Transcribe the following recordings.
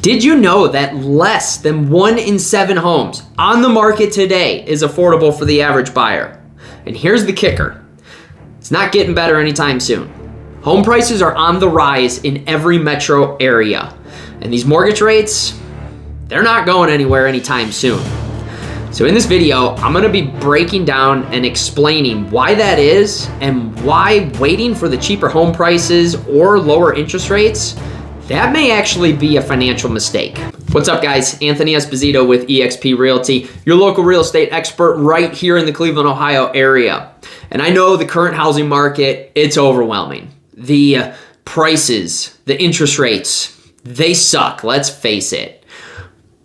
Did you know that less than 1 in 7 homes on the market today is affordable for the average buyer? And here's the kicker. It's not getting better anytime soon. Home prices are on the rise in every metro area. And these mortgage rates, they're not going anywhere anytime soon. So in this video, I'm gonna be breaking down and explaining why that is and why waiting for the cheaper home prices or lower interest rates, that may actually be a financial mistake. What's up guys? Anthony Esposito with eXp Realty, your local real estate expert right here in the Cleveland, Ohio area. And I know the current housing market, it's overwhelming. The prices, the interest rates, they suck, let's face it.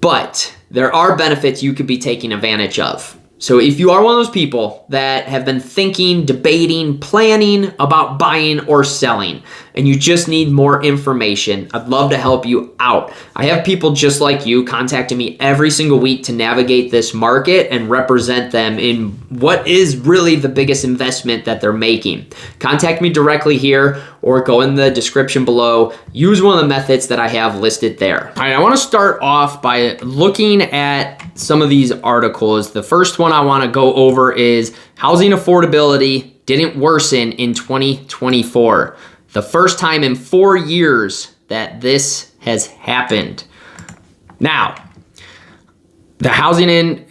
But there are benefits you could be taking advantage of. So if you are one of those people that have been thinking, debating, planning about buying or selling, and you just need more information, I'd love to help you out. I have people just like you contacting me every single week to navigate this market and represent them in what is really the biggest investment that they're making. Contact me directly here or go in the description below. Use one of the methods that I have listed there. All right, I want to start off by looking at some of these articles. The first one I want to go over is housing affordability didn't worsen in 2024. The first time in 4 years that this has happened. Now, the housing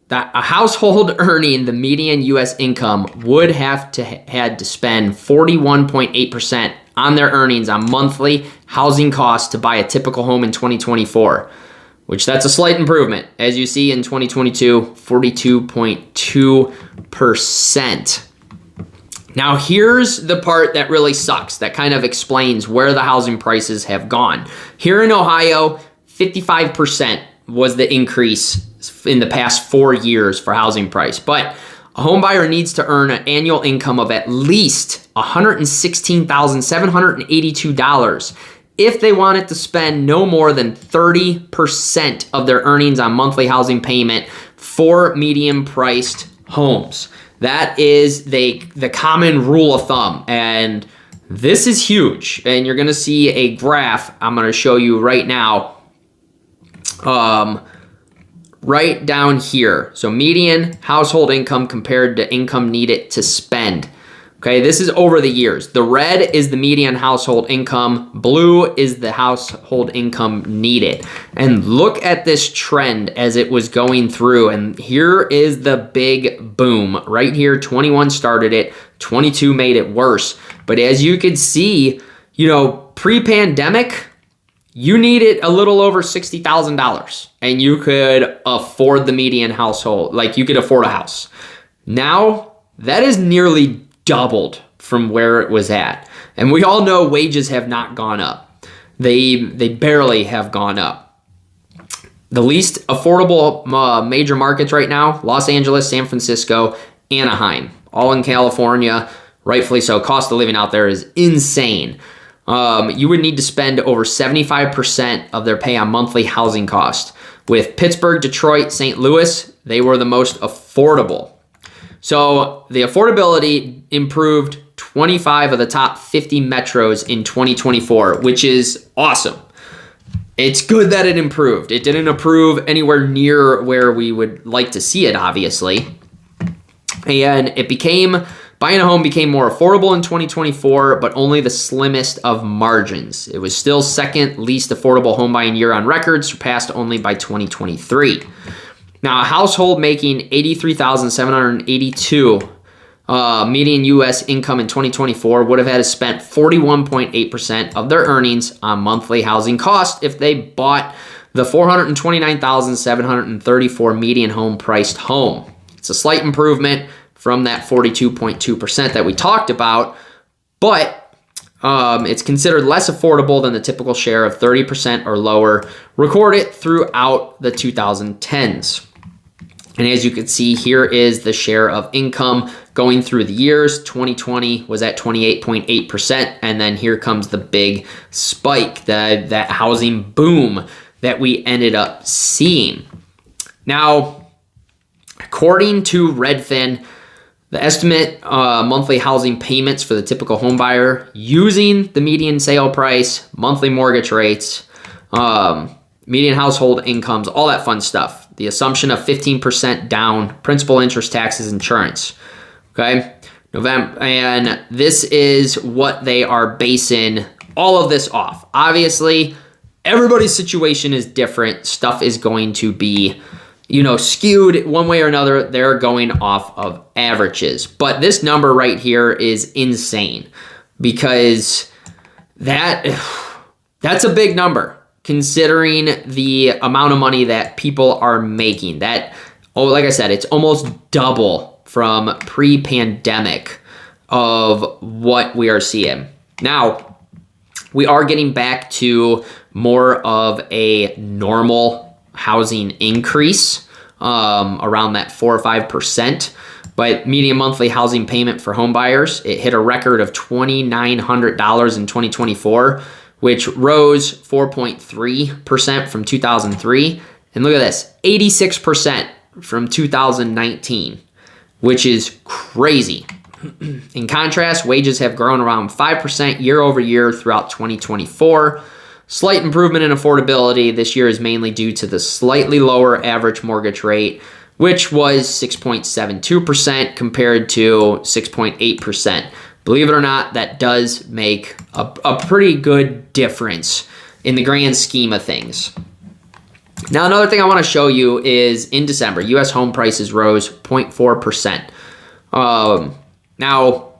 a household earning the median U.S. income would have had to spend 41.8% on their earnings on monthly housing costs to buy a typical home in 2024, which that's a slight improvement. As you see in 2022, 42.2%. Now here's the part that really sucks, that kind of explains where the housing prices have gone. Here in Ohio, 55% was the increase in the past 4 years for housing price. But a home buyer needs to earn an annual income of at least $116,782 if they wanted to spend no more than 30% of their earnings on monthly housing payment for medium-priced homes. That is the common rule of thumb, and this is huge. And you're gonna see a graph I'm gonna show you right now, right down here. So median household income compared to income needed to spend. Okay, this is over the years. The red is the median household income. Blue is the household income needed. And look at this trend as it was going through. And here is the big boom. Right here, 21 started it. 22 made it worse. But as you can see, you know, pre-pandemic, you needed a little over $60,000 and you could afford the median household. Like you could afford a house. Now, that is nearly doubled from where it was at. And we all know wages have not gone up. They barely have gone up. The least affordable major markets right now, Los Angeles, San Francisco, Anaheim, all in California, rightfully so. Cost of living out there is insane. You would need to spend over 75% of their pay on monthly housing costs. With Pittsburgh, Detroit, St. Louis, they were the most affordable. So the affordability improved 25 of the top 50 metros in 2024, which is awesome. It's good that it improved. It didn't improve anywhere near where we would like to see it, obviously. And buying a home became more affordable in 2024, but only the slimmest of margins. It was still second least affordable home buying year on record, surpassed only by 2023. Now, a household making $83,782 median U.S. income in 2024 would have had to spend 41.8% of their earnings on monthly housing costs if they bought the $429,734 median home priced home. It's a slight improvement from that 42.2% that we talked about, but it's considered less affordable than the typical share of 30% or lower recorded throughout the 2010s. And as you can see, here is the share of income going through the years. 2020 was at 28.8%, and then here comes the big spike, that housing boom that we ended up seeing. Now, according to Redfin, the estimate monthly housing payments for the typical home buyer using the median sale price, monthly mortgage rates, median household incomes, all that fun stuff. The assumption of 15% down, principal, interest, taxes, insurance. Okay, November, and this is what they are basing all of this off. Obviously, everybody's situation is different. Stuff is going to be, skewed one way or another. They're going off of averages. But this number right here is insane because that's a big number considering the amount of money that people are making. Like I said, it's almost double from pre-pandemic of what we are seeing. Now, we are getting back to more of a normal housing increase, around that 4 or 5%. But median monthly housing payment for home buyers, it hit a record of $2,900 in 2024, which rose 4.3% from 2003. And look at this, 86% from 2019, which is crazy. In contrast, wages have grown around 5% year over year throughout 2024. Slight improvement in affordability this year is mainly due to the slightly lower average mortgage rate, which was 6.72% compared to 6.8%. Believe it or not, that does make a pretty good difference in the grand scheme of things. Now, another thing I want to show you is in December, U.S. home prices rose 0.4%. Now,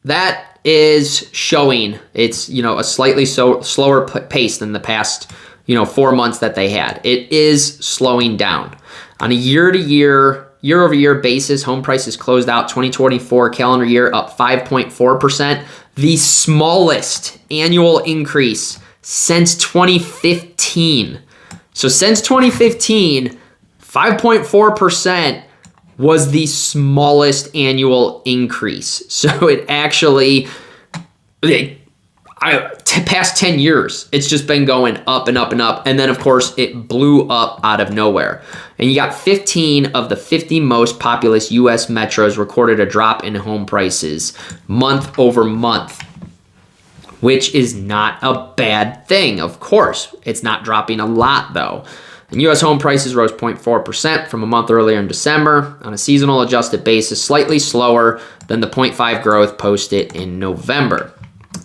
that is showing it's, a slightly slower pace than the past, 4 months that they had. It is slowing down. On a year-over-year basis, home prices closed out 2024 calendar year up 5.4%, the smallest annual increase since 2015. So since 2015, 5.4% was the smallest annual increase. So it actually, past 10 years, it's just been going up and up and up. And then, of course, it blew up out of nowhere. And you got 15 of the 50 most populous U.S. metros recorded a drop in home prices month over month, which is not a bad thing. Of course, it's not dropping a lot, though. And U.S. home prices rose 0.4% from a month earlier in December on a seasonal adjusted basis, slightly slower than the 0.5 growth posted in November.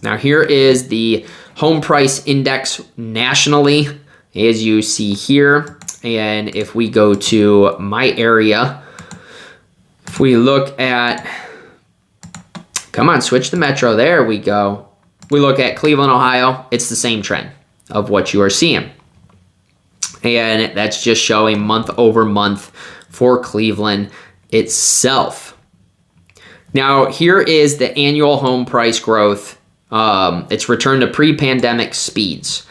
Now, here is the home price index nationally, as you see here. And if we go to my area, if we look at, come on, switch to Metro. There we go. We look at Cleveland, Ohio. It's the same trend of what you are seeing. And that's just showing month over month for Cleveland itself. Now, here is the annual home price growth. It's returned to pre-pandemic speeds,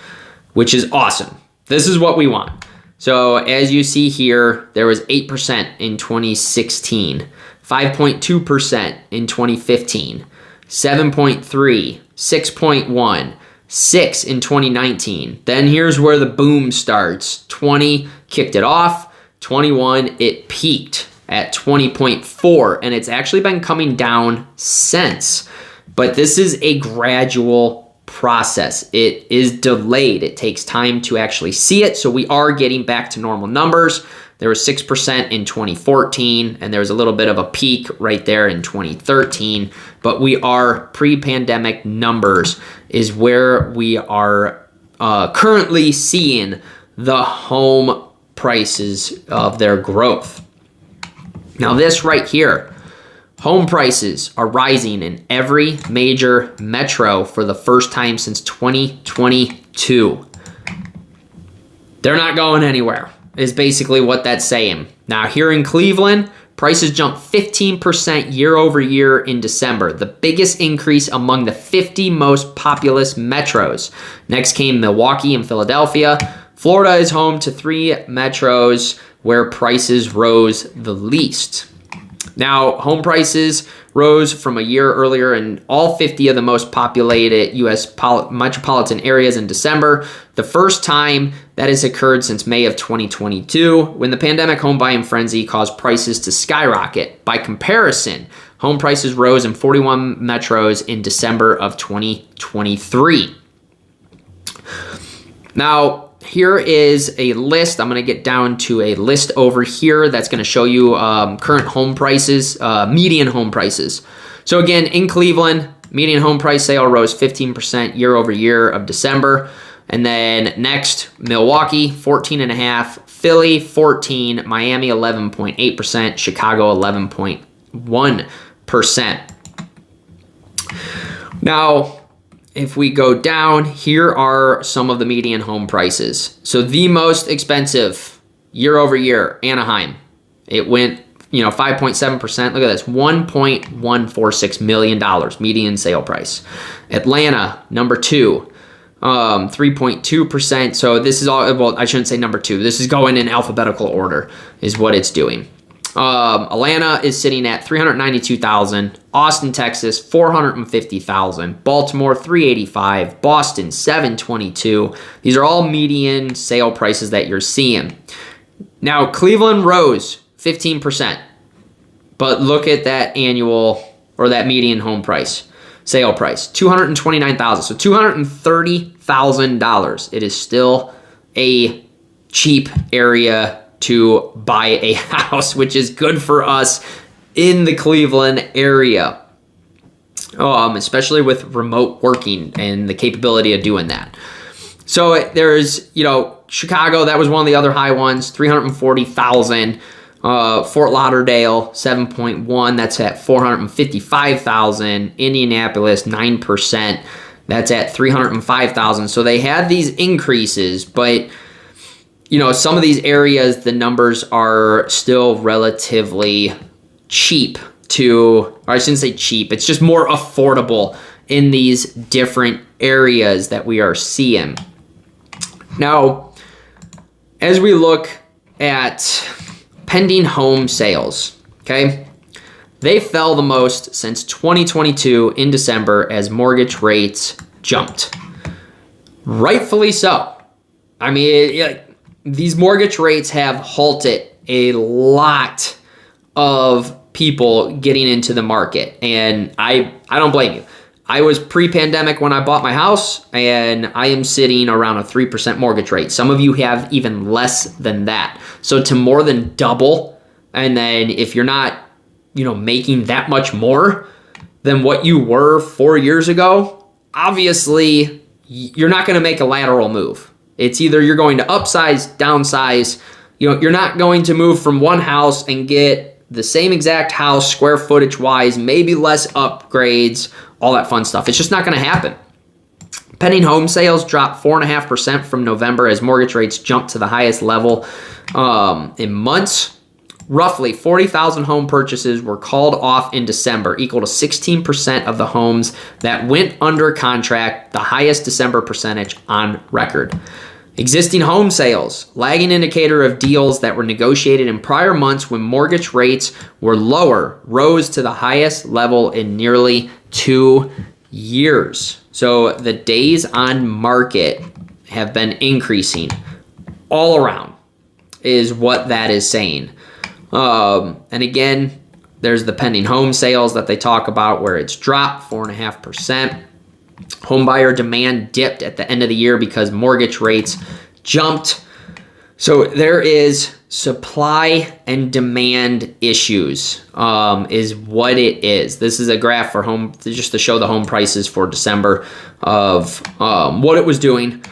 which is awesome. This is what we want. So as you see here, there was 8% in 2016, 5.2% in 2015, 7.3, 6.1, 6 in 2019. Then here's where the boom starts. 20 kicked it off. 21, it peaked at 20.4, and it's actually been coming down since. But this is a gradual process. It is delayed. It takes time to actually see it. So we are getting back to normal numbers. There was 6% in 2014, and there was a little bit of a peak right there in 2013. But we are pre-pandemic numbers is where we are currently seeing the home prices of their growth. Now this right here, home prices are rising in every major metro for the first time since 2022. They're not going anywhere, is basically what that's saying. Now, here in Cleveland, prices jumped 15% year over year in December, the biggest increase among the 50 most populous metros. Next came Milwaukee and Philadelphia. Florida is home to 3 metros where prices rose the least. Now, home prices rose from a year earlier in all 50 of the most populated U.S. metropolitan areas in December, the first time that has occurred since May of 2022, when the pandemic home buying frenzy caused prices to skyrocket. By comparison, home prices rose in 41 metros in December of 2023. Now, here is a list. I'm going to get down to a list over here that's going to show you current home prices, median home prices. So again, in Cleveland, median home price sale rose 15% year over year of December. And then next, Milwaukee, 14.5%, Philly, 14%, Miami, 11.8%, Chicago, 11.1%. Now, if we go down, here are some of the median home prices. So the most expensive year over year, Anaheim. It went, 5.7%. Look at this, $1.146 million median sale price. Atlanta, number 2, 3.2%. So this is all, well, I shouldn't say number 2. This is going in alphabetical order is what it's doing. Atlanta is sitting at $392,000. Austin, Texas, $450,000. Baltimore, $385,000. Boston, $722,000. These are all median sale prices that you're seeing. Now, Cleveland rose 15%. But look at that annual or that median home price, sale price, $229,000. So $230,000. It is still a cheap area to buy a house, which is good for us in the Cleveland area, especially with remote working and the capability of doing that. So there's, Chicago, that was one of the other high ones, $340,000. Fort Lauderdale, 7.1, that's at $455,000. Indianapolis, 9%, that's at $305,000. So they had these increases, but some of these areas, the numbers are still relatively cheap or I shouldn't say cheap, it's just more affordable in these different areas that we are seeing. Now, as we look at pending home sales, okay, they fell the most since 2022 in December as mortgage rates jumped. Rightfully so. I mean, these mortgage rates have halted a lot of people getting into the market. And I don't blame you. I was pre-pandemic when I bought my house, and I am sitting around a 3% mortgage rate. Some of you have even less than that. So to more than double, and then if you're not, making that much more than what you were 4 years ago, obviously you're not going to make a lateral move. It's either you're going to upsize, downsize. You're not going to move from one house and get the same exact house square footage wise, maybe less upgrades, all that fun stuff. It's just not going to happen. Pending home sales dropped 4.5% from November as mortgage rates jumped to the highest level in months. Roughly 40,000 home purchases were called off in December, equal to 16% of the homes that went under contract, the highest December percentage on record. Existing home sales, lagging indicator of deals that were negotiated in prior months when mortgage rates were lower, rose to the highest level in nearly 2 years. So the days on market have been increasing all around is what that is saying. And again, there's the pending home sales that they talk about where it's dropped 4.5%. Homebuyer demand dipped at the end of the year because mortgage rates jumped. So there is supply and demand issues, is what it is. This is a graph for home, just to show the home prices for December of what it was doing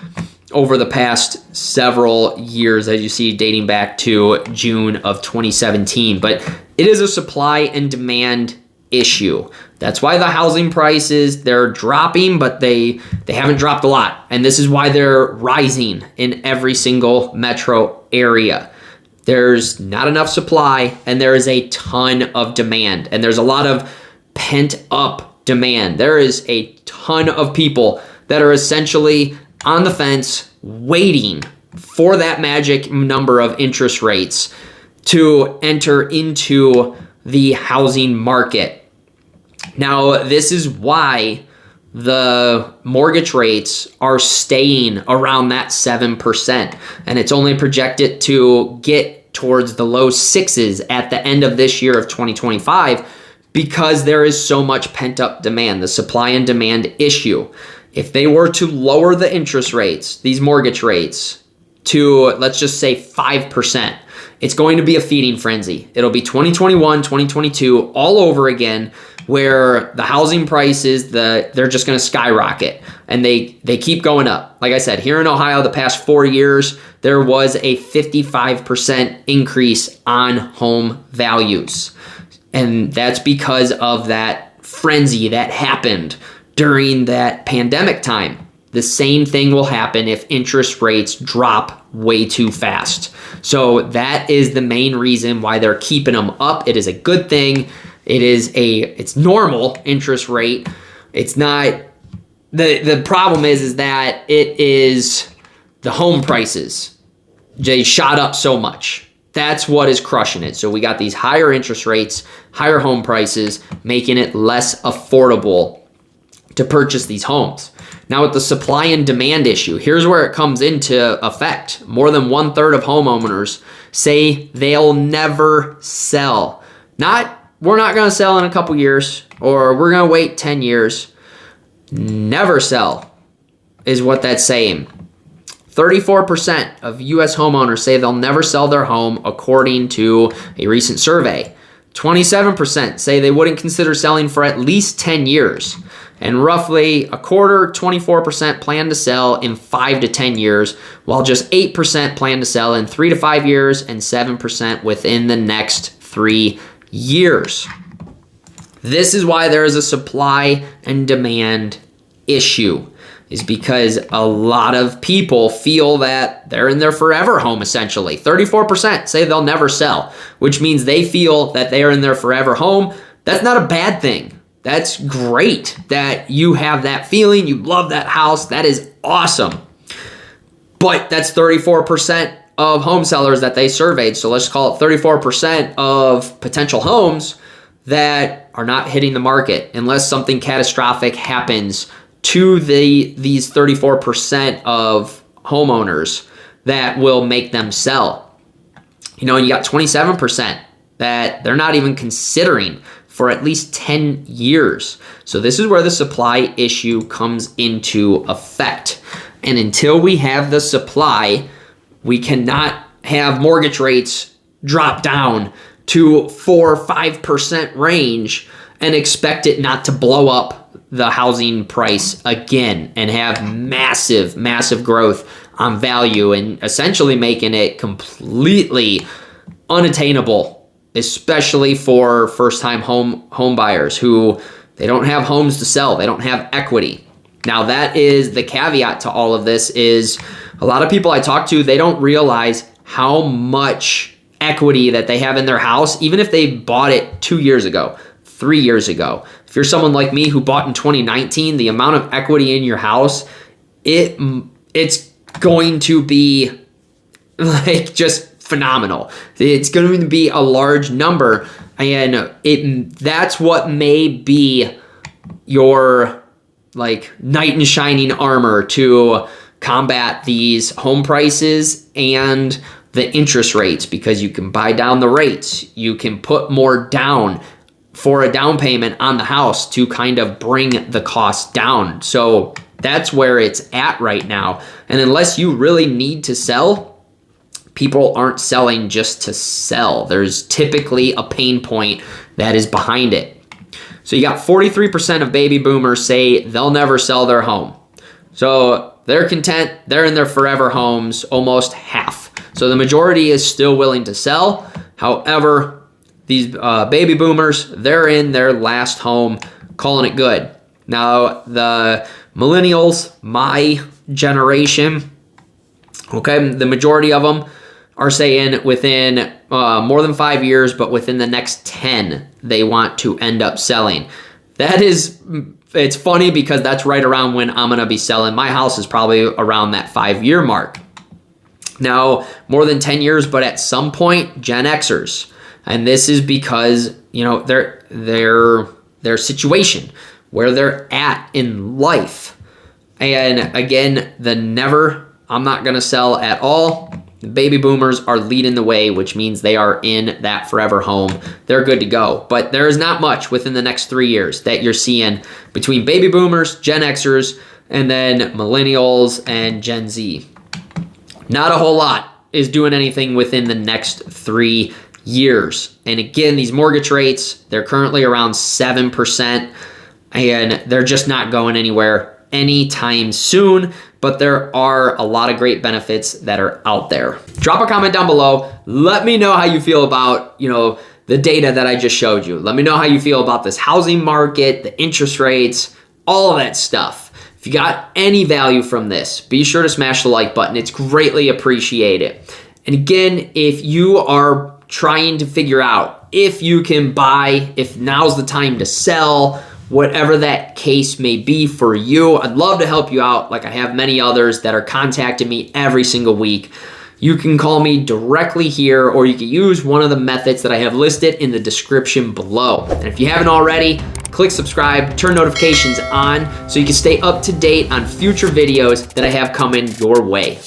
over the past several years, as you see, dating back to June of 2017. But it is a supply and demand issue. That's why the housing prices, they're dropping, but they haven't dropped a lot. And this is why they're rising in every single metro area. There's not enough supply, and there is a ton of demand. And there's a lot of pent up demand. There is a ton of people that are essentially on the fence waiting for that magic number of interest rates to enter into the housing market. Now, this is why the mortgage rates are staying around that 7%, and it's only projected to get towards the low 6s at the end of this year of 2025 because there is so much pent-up demand, the supply and demand issue. If they were to lower the interest rates, these mortgage rates, to, let's just say 5%, it's going to be a feeding frenzy. It'll be 2021, 2022 all over again, where the housing prices, they're just going to skyrocket, and they keep going up. Like I said, here in Ohio, the past 4 years, there was a 55% increase on home values. And that's because of that frenzy that happened during that pandemic time. The same thing will happen if interest rates drop way too fast. So that is the main reason why they're keeping them up. It is a good thing. It's normal interest rate. It's not, the problem is that it is the home prices. They shot up so much. That's what is crushing it. So we got these higher interest rates, higher home prices, making it less affordable to purchase these homes. Now with the supply and demand issue, here's where it comes into effect. More than 1/3 of homeowners say they'll never sell. We're not going to sell in a couple years, or we're going to wait 10 years. Never sell is what that's saying. 34% of U.S. homeowners say they'll never sell their home, according to a recent survey. 27% say they wouldn't consider selling for at least 10 years. And roughly a quarter, 24%, plan to sell in 5 to 10 years, while just 8% plan to sell in 3 to 5 years, and 7% within the next 3 years. This is why there is a supply and demand issue, is because a lot of people feel that they're in their forever home, essentially. 34% say they'll never sell, which means they feel that they are in their forever home. That's not a bad thing. That's great that you have that feeling. You love that house. That is awesome. But that's 34% of home sellers that they surveyed. So let's call it 34% of potential homes that are not hitting the market unless something catastrophic happens to these 34% of homeowners that will make them sell. You know, you got 27% that they're not even considering for at least 10 years. So this is where the supply issue comes into effect. And until we have the supply, we cannot have mortgage rates drop down to 4 or 5% range and expect it not to blow up the housing price again and have massive, massive growth on value, and essentially making it completely unattainable, especially for first-time home buyers who they don't have homes to sell. They don't have equity. Now, that is the caveat to all of this, is a lot of people I talk to, they don't realize how much equity that they have in their house, even if they bought it 2 years ago, 3 years ago. If you're someone like me who bought in 2019, the amount of equity in your house, it's going to be like just phenomenal. It's going to be a large number, and that's what may be your like knight in shining armor to combat these home prices and the interest rates, because you can buy down the rates. You can put more down for a down payment on the house to kind of bring the cost down. So that's where it's at right now. And unless you really need to sell, people aren't selling just to sell. There's typically a pain point that is behind it. So you got 43% of baby boomers say they'll never sell their home. So they're content, they're in their forever homes, almost half. So the majority is still willing to sell. However, these baby boomers, they're in their last home, calling it good. Now, the millennials, my generation, okay, the majority of them are saying within more than 5 years, but within the next 10, they want to end up selling. It's funny because that's right around when I'm going to be selling. My house is probably around that 5-year mark. Now, more than 10 years, but at some point, Gen Xers. And this is because, you know, their situation, where they're at in life. And again, I'm not going to sell at all. The baby boomers are leading the way, which means they are in that forever home. They're good to go. But there is not much within the next 3 years that you're seeing between baby boomers, Gen Xers, and then millennials and Gen Z. Not a whole lot is doing anything within the next 3 years. And again, these mortgage rates, they're currently around 7%, and they're just not going anywhere anytime soon. But there are a lot of great benefits that are out there. Drop a comment down below. Let me know how you feel about, the data that I just showed you. Let me know how you feel about this housing market, the interest rates, all of that stuff. If you got any value from this, be sure to smash the like button. It's greatly appreciated. And again, if you are trying to figure out if you can buy, if now's the time to sell, whatever that case may be for you, I'd love to help you out like I have many others that are contacting me every single week. You can call me directly here, or you can use one of the methods that I have listed in the description below. And if you haven't already, click subscribe, turn notifications on so you can stay up to date on future videos that I have coming your way.